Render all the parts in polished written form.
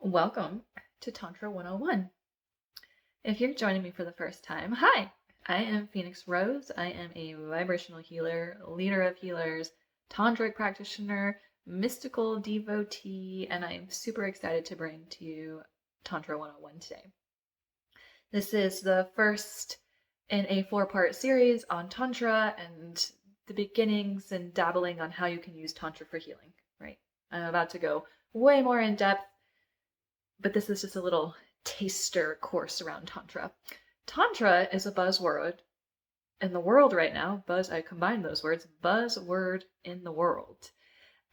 Welcome to Tantra 101. If you're joining me for the first time, hi! I am Phoenix Rose. I am a vibrational healer, leader of healers, tantric practitioner, mystical devotee, and I'm super excited to bring to you Tantra 101 today. This is the first in a four-part series on Tantra and the beginnings and dabbling on how you can use Tantra for healing, right? I'm about to go way more in depth, but this is just a little taster course around Tantra. Tantra is a buzzword in the world right now. I combined those words, buzzword in the world.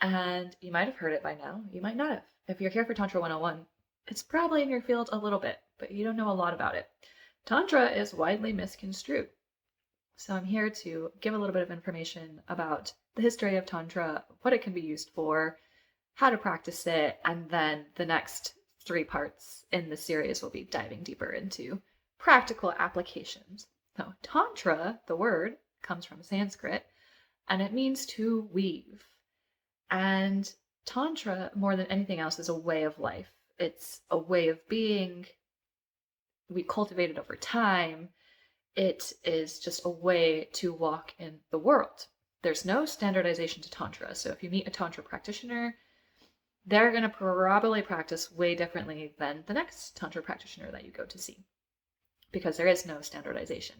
And you might have heard it by now. You might not have. If you're here for Tantra 101, it's probably in your field a little bit, but you don't know a lot about it. Tantra is widely misconstrued. So I'm here to give a little bit of information about the history of Tantra, what it can be used for, how to practice it, and then the next 3 parts in the series will be diving deeper into practical applications. So, Tantra, the word, comes from Sanskrit, and it means to weave. And Tantra, more than anything else, is a way of life. It's a way of being. We cultivate it over time. It is just a way to walk in the world. There's no standardization to Tantra. So if you meet a Tantra practitioner, they're going to probably practice way differently than the next Tantra practitioner that you go to see, because there is no standardization.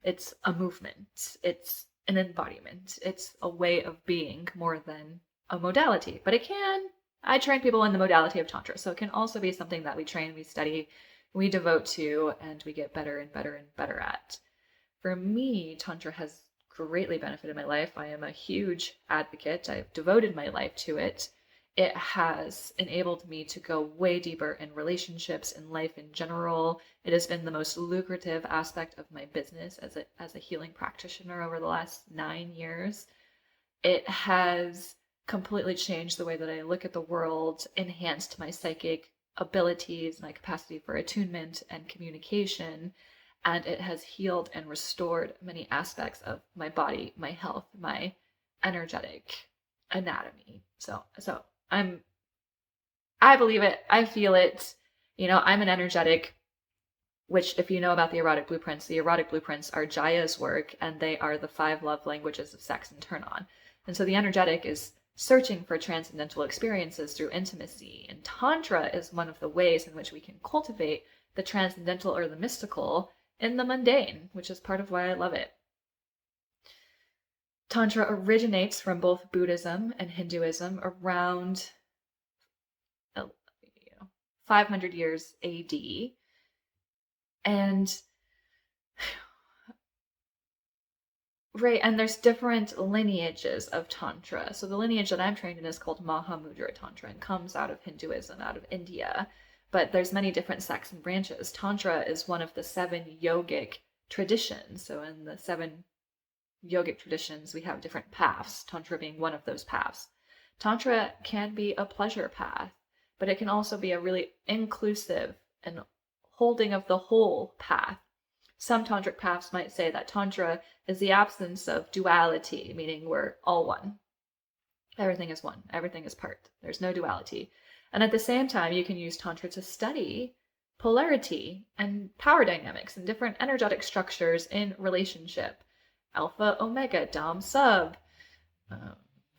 It's a movement. It's an embodiment. It's a way of being more than a modality. But I train people in the modality of Tantra, so it can also be something that we train, we study, we devote to, and we get better and better and better at. For me, Tantra has greatly benefited my life. I am a huge advocate. I've devoted my life to it. It has enabled me to go way deeper in relationships and life in general. It has been the most lucrative aspect of my business as a healing practitioner over the last 9 years. It has completely changed the way that I look at the world, enhanced my psychic abilities, my capacity for attunement and communication, and it has healed and restored many aspects of my body, my health, my energetic anatomy. So I believe it. I feel it. I'm an energetic, which if you know about the erotic blueprints are Jaya's work, and they are the 5 love languages of sex and turn on. And so the energetic is searching for transcendental experiences through intimacy. And Tantra is one of the ways in which we can cultivate the transcendental or the mystical in the mundane, which is part of why I love it. Tantra originates from both Buddhism and Hinduism around 500 years AD. And there's different lineages of Tantra. So the lineage that I'm trained in is called Mahamudra Tantra and comes out of Hinduism, out of India. But there's many different sects and branches. Tantra is one of the 7 yogic traditions. So in the 7 yogic traditions, we have different paths, Tantra being one of those paths. Tantra can be a pleasure path, but it can also be a really inclusive and holding of the whole path. Some tantric paths might say that Tantra is the absence of duality, meaning we're all one. Everything is one. Everything is part. There's no duality. And at the same time, you can use Tantra to study polarity and power dynamics and different energetic structures in relationship. Alpha, omega, dom, sub,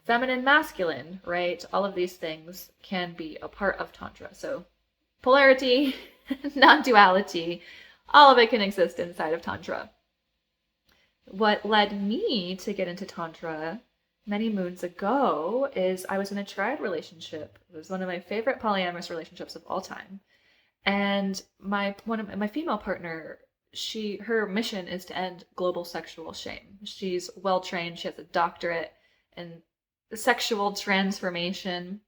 feminine, masculine, right? All of these things can be a part of Tantra. So polarity, non-duality, all of it can exist inside of Tantra. What led me to get into Tantra many moons ago is I was in a triad relationship. It was one of my favorite polyamorous relationships of all time. And my female partner, her mission is to end global sexual shame. She's well trained. She has a doctorate in sexual transformation,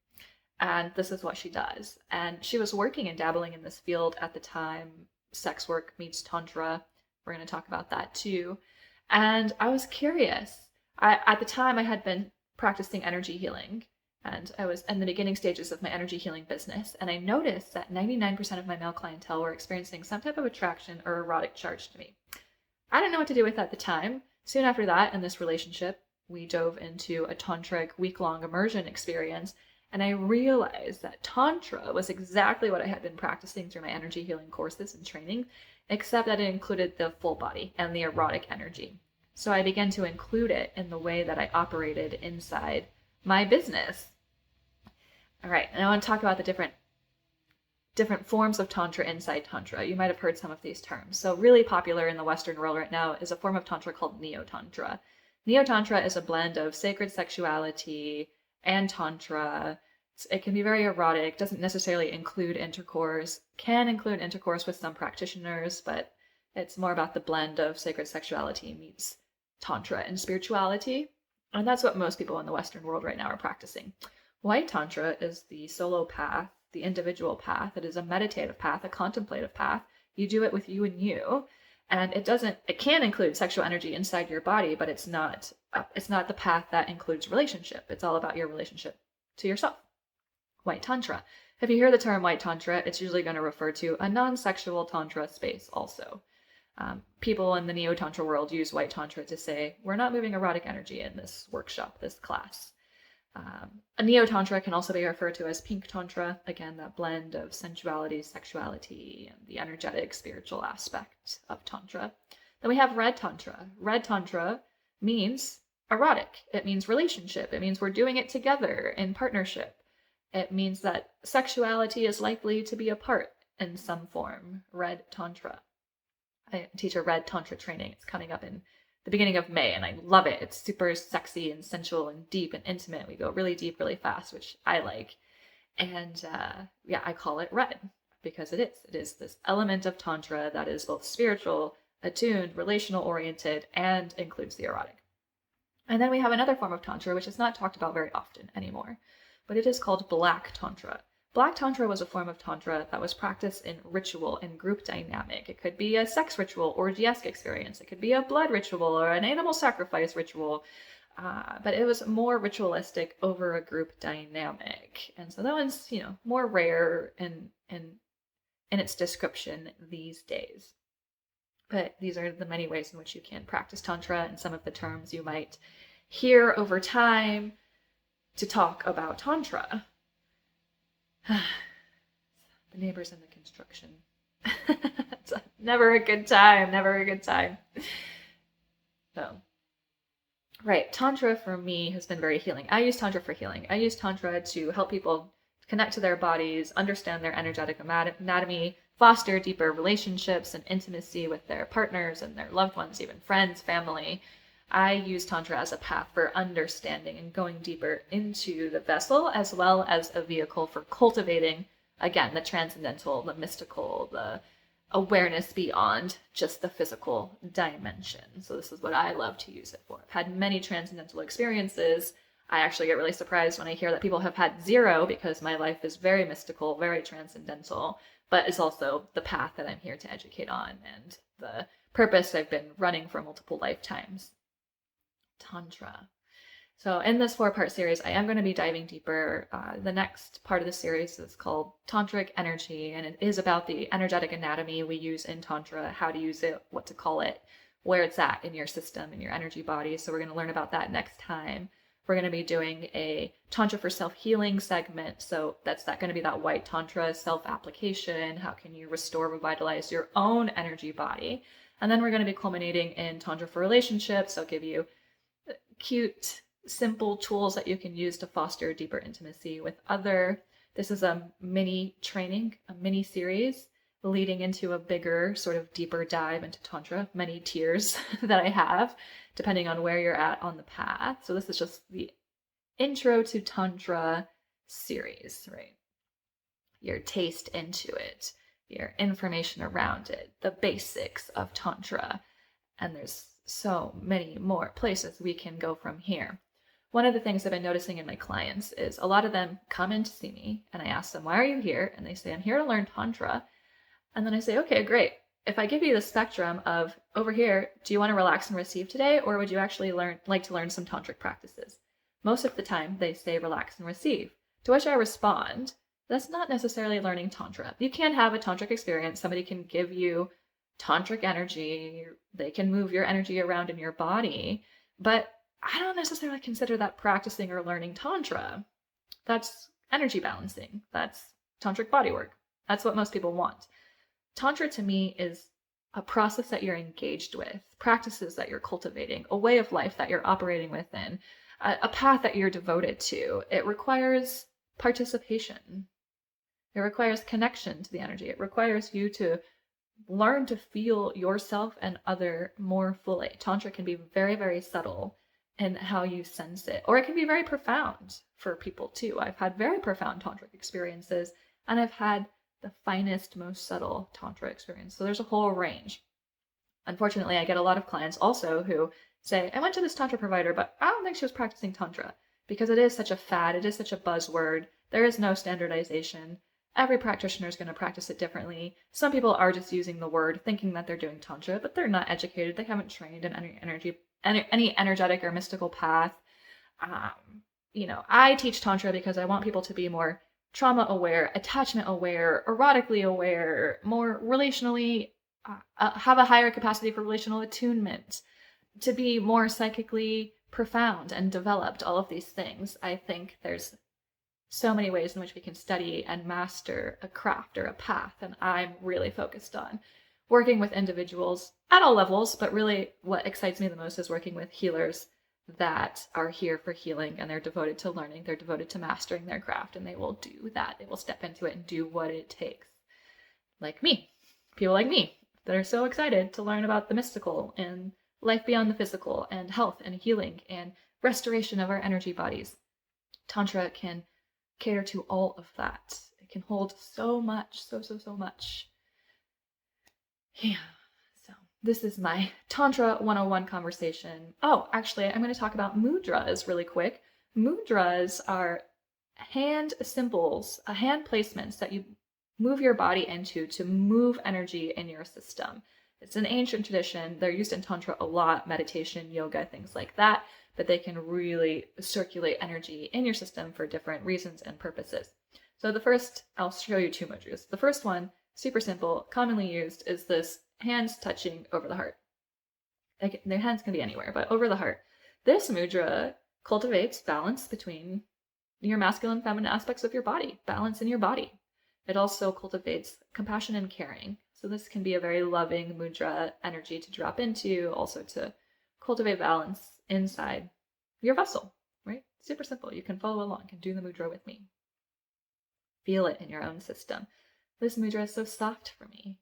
and this is what she does. And she was working and dabbling in this field at the time. Sex work meets Tantra. We're going to talk about that too. And I was curious. At the time, I had been practicing energy healing, and I was in the beginning stages of my energy healing business. And I noticed that 99% of my male clientele were experiencing some type of attraction or erotic charge to me. I didn't know what to do with at the time. Soon after that, in this relationship, we dove into a tantric week-long immersion experience, And I realized that Tantra was exactly what I had been practicing through my energy healing courses and training, except that it included the full body and the erotic energy. So I began to include it in the way that I operated inside my business. All right, and I want to talk about the different forms of Tantra inside Tantra. You might have heard some of these terms. So really popular in the Western world right now is a form of Tantra called Neo-Tantra. Neo-Tantra is a blend of sacred sexuality and Tantra. It can be very erotic, doesn't necessarily include intercourse, can include intercourse with some practitioners, but it's more about the blend of sacred sexuality meets Tantra and spirituality. And that's what most people in the Western world right now are practicing. White Tantra is the solo path, the individual path. It is a meditative path, a contemplative path. You do it with you and you. And it can include sexual energy inside your body, but it's not the path that includes relationship. It's all about your relationship to yourself. White Tantra. If you hear the term White Tantra, it's usually going to refer to a non-sexual Tantra space also. People in the Neo-Tantra world use White Tantra to say, we're not moving erotic energy in this workshop, this class. A Neo-Tantra can also be referred to as Pink Tantra, again, that blend of sensuality, sexuality, and the energetic spiritual aspect of Tantra. Then we have Red Tantra. Red Tantra means erotic. It means relationship. It means we're doing it together in partnership. It means that sexuality is likely to be a part in some form. Red Tantra. I teach a Red Tantra training. It's coming up in the beginning of May, and I love it. It's super sexy and sensual and deep and intimate. We go really deep, really fast, which I like. And I call it red because it is. It is this element of Tantra that is both spiritual, attuned, relational oriented, and includes the erotic. And then we have another form of Tantra, which is not talked about very often anymore, but it is called Black Tantra. Black Tantra was a form of Tantra that was practiced in ritual and group dynamic. It could be a sex ritual, orgy-esque experience. It could be a blood ritual or an animal sacrifice ritual. But it was more ritualistic over a group dynamic. And so that one's, more rare in its description these days. But these are the many ways in which you can practice Tantra and some of the terms you might hear over time to talk about Tantra. The neighbors in the construction. It's never a good time. So, right, Tantra for me has been very healing. I use Tantra for healing. I use Tantra to help people connect to their bodies, understand their energetic anatomy, foster deeper relationships and intimacy with their partners and their loved ones, even friends, family. I use Tantra as a path for understanding and going deeper into the vessel, as well as a vehicle for cultivating, again, the transcendental, the mystical, the awareness beyond just the physical dimension. So this is what I love to use it for. I've had many transcendental experiences. I actually get really surprised when I hear that people have had zero, because my life is very mystical, very transcendental, but it's also the path that I'm here to educate on and the purpose I've been running for multiple lifetimes. Tantra. So in this 4-part series, I am going to be diving deeper. The next part of the series is called Tantric Energy, and it is about the energetic anatomy we use in Tantra, how to use it, what to call it, where it's at in your system, in your energy body. So we're going to learn about that next time. We're going to be doing a Tantra for self-healing segment. So that's going to be that White Tantra self-application. How can you restore, revitalize your own energy body? And then we're going to be culminating in Tantra for relationships. I'll give you cute, simple tools that you can use to foster deeper intimacy with other. This is a mini training, a mini series leading into a bigger, sort of deeper dive into Tantra, many tiers that I have, depending on where you're at on the path. So this is just the intro to Tantra series, right? Your taste into it, your information around it, the basics of Tantra. And there's so many more places we can go from here. One of the things I've been noticing in my clients is a lot of them come in to see me and I ask them, why are you here? And they say, I'm here to learn Tantra. And then I say, okay, great. If I give you the spectrum of over here, do you want to relax and receive today? Or would you actually like to learn some tantric practices? Most of the time they say relax and receive, to which I respond, that's not necessarily learning Tantra. You can have a tantric experience. Somebody can give you tantric energy. They can move your energy around in your body, but I don't necessarily consider that practicing or learning Tantra. That's energy balancing. That's tantric bodywork. That's what most people want. Tantra to me is a process that you're engaged with, practices that you're cultivating, a way of life that you're operating within, a path that you're devoted to. It requires participation. It requires connection to the energy. It requires you to learn to feel yourself and other more fully. Tantra can be very, very subtle in how you sense it, or it can be very profound for people too. I've had very profound tantric experiences, and I've had the finest, most subtle tantra experience. So there's a whole range. Unfortunately, I get a lot of clients also who say, I went to this tantra provider, but I don't think she was practicing tantra, because it is such a fad, it is such a buzzword, there is no standardization. Every practitioner is going to practice it differently. Some people are just using the word thinking that they're doing tantra, but they're not educated. They haven't trained in any energetic or mystical path. I teach tantra because I want people to be more trauma aware, attachment aware, erotically aware, more relationally, have a higher capacity for relational attunement, to be more psychically profound and developed, all of these things. I think there's so many ways in which we can study and master a craft or a path, and I'm really focused on working with individuals at all levels, but really what excites me the most is working with healers that are here for healing, and they're devoted to learning, they're devoted to mastering their craft, and they will do that. They will step into it and do what it takes. Like me, people like me that are so excited to learn about the mystical and life beyond the physical and health and healing and restoration of our energy bodies. Tantra can cater to all of that. It can hold so much, so much. Yeah, so this is my Tantra 101 conversation. Oh, actually, I'm going to talk about mudras really quick. Mudras are hand symbols, hand placements that you move your body into to move energy in your system. It's an ancient tradition. They're used in Tantra a lot, meditation, yoga, things like that, but they can really circulate energy in your system for different reasons and purposes. So I'll show you two mudras. The first one, super simple, commonly used, is this hands touching over the heart. Their hands can be anywhere, but over the heart. This mudra cultivates balance between your masculine and feminine aspects of your body, balance in your body. It also cultivates compassion and caring. So this can be a very loving mudra energy to drop into, also to cultivate balance inside your vessel, right? Super simple. You can follow along and do the mudra with me. Feel it in your own system. This mudra is so soft for me.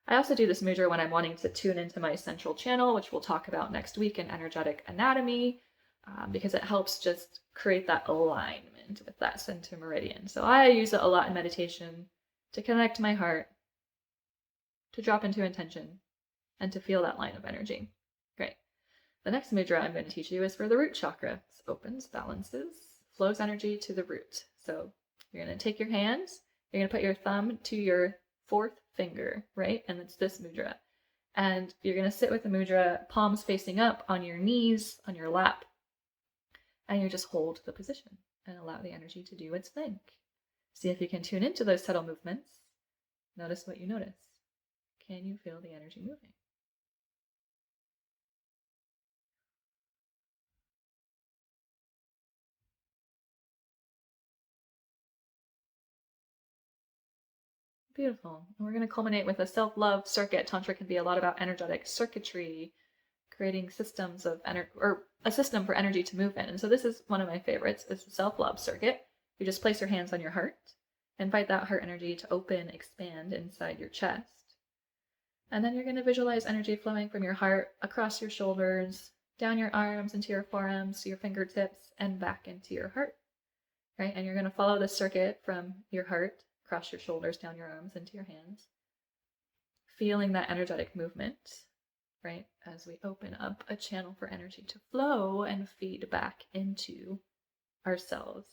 I also do this mudra when I'm wanting to tune into my central channel, which we'll talk about next week in energetic anatomy, because it helps just create that alignment with that center meridian. So I use it a lot in meditation to connect my heart, to drop into intention, and to feel that line of energy. Great. The next mudra I'm going to teach you is for the root chakra. It opens, balances, flows energy to the root. So you're going to take your hands, you're going to put your thumb to your fourth finger, right? And it's this mudra. And you're going to sit with the mudra, palms facing up on your knees, on your lap. And you just hold the position and allow the energy to do its thing. See if you can tune into those subtle movements. Notice what you notice. Can you feel the energy moving? Beautiful. And we're going to culminate with a self-love circuit. Tantra can be a lot about energetic circuitry, creating systems of or a system for energy to move in. And so this is one of my favorites. It's the self-love circuit. You just place your hands on your heart, invite that heart energy to open, expand inside your chest. And then you're going to visualize energy flowing from your heart across your shoulders, down your arms, into your forearms, to your fingertips, and back into your heart. Right? And you're going to follow this circuit from your heart, across your shoulders, down your arms, into your hands. Feeling that energetic movement, right? As we open up a channel for energy to flow and feed back into ourselves.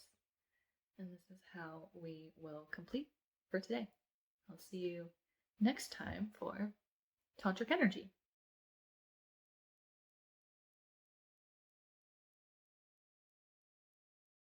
And this is how we will complete for today. I'll see you next time for Tantric Energy.